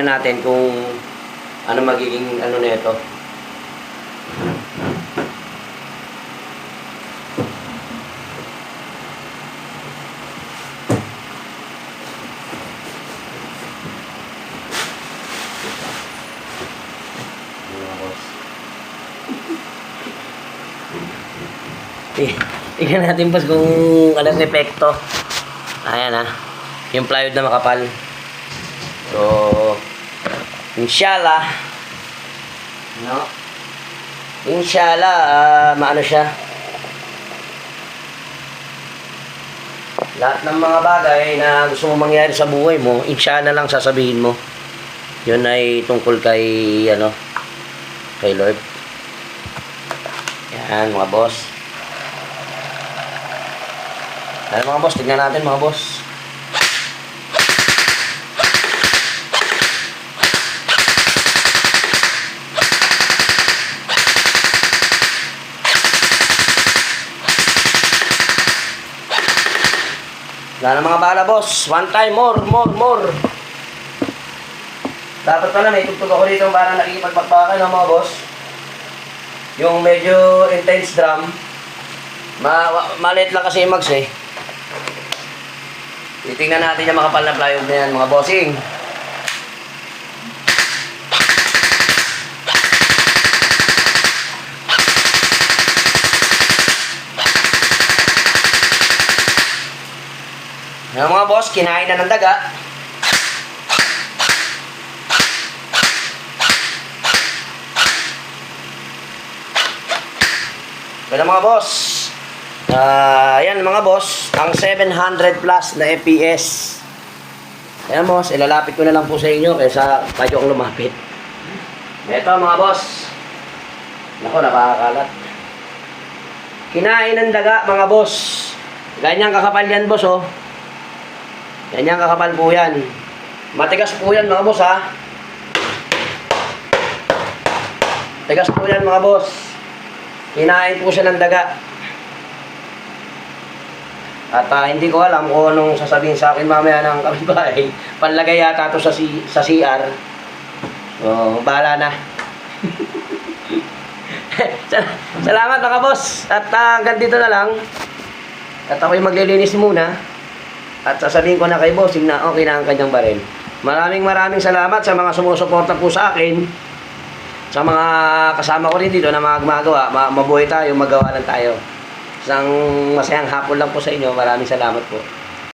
tingnan natin kung ano magiging ano nito. Tingnan natin boss kung anong epekto. Ayan ha. Yung plywood na makapal. So, inshallah, no? Inshallah, maano siya. Lahat ng mga bagay na gusto mo mangyari sa buhay mo, inshallah lang sasabihin mo. Yun ay tungkol kay, ano, kay Lord. Yan, mga boss. Ayan mga boss, tignan natin mga boss. Wala na mga bala boss. One time, more. Dapat pala may tugtog ako dito para nakikipagbakbakan ng mga boss. Yung medyo intense drum. Maliit lang kasi yung mags eh. Titingnan natin yung makapal na plywood na yan mga bossing. Yung mga boss, kinain na ng daga. Pero mga boss, ayan mga boss, ang 700 plus na FPS. Ayan boss, ilalapit ko na lang po sa inyo kaysa tayo kong lumapit. Ito mga boss. Nako, nakakalat. Kinain ng daga mga boss. Ganyan kakapal yan boss oh. Ganyan kakapal po yan. Matigas po yan mga boss ha. Tigas po yan mga boss. Kinain po siya ng daga. At hindi ko alam kung anong sasabihin sa akin mamaya ng kapitbahay. Panlagay yata ito sa CR. So, bahala na. Salamat mga boss. At hanggang dito na lang. At ako'y maglilinis muna. At sasabihin ko na kay bossing na okay na ang kanyang baril. Maraming salamat sa mga sumusuporta po sa akin. Sa mga kasama ko rin dito na mga gumagawa. Mabuhay tayo, magawa lang tayo. Isang masayang hapon lang po sa inyo. Maraming salamat po.